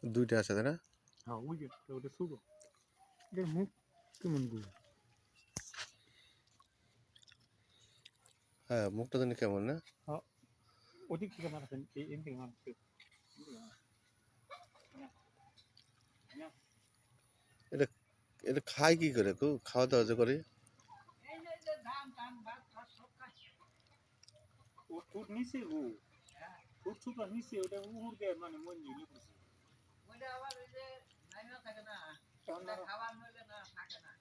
দুইটা আছে তাই না? হ্যাঁ ওই যে ওটা ছোট এটার মুখ কেমন গুলো হ্যাঁ, মুখটা জানি কেমন না? হ্যাঁ ওদিক থেকে মারছেন এদিক থেকে মারছে এটা এটা খায় কি করে? খাওয়া দাওয়া যে করে? ও ঠোঁট নিচে গো ঠোঁট ছোট নিচে ওটা উড়ে মানে মন নিয়ে পড়ছে ওইটা আবার ওই যে নাইনা থাকে না খাবার নইলে না থাকে না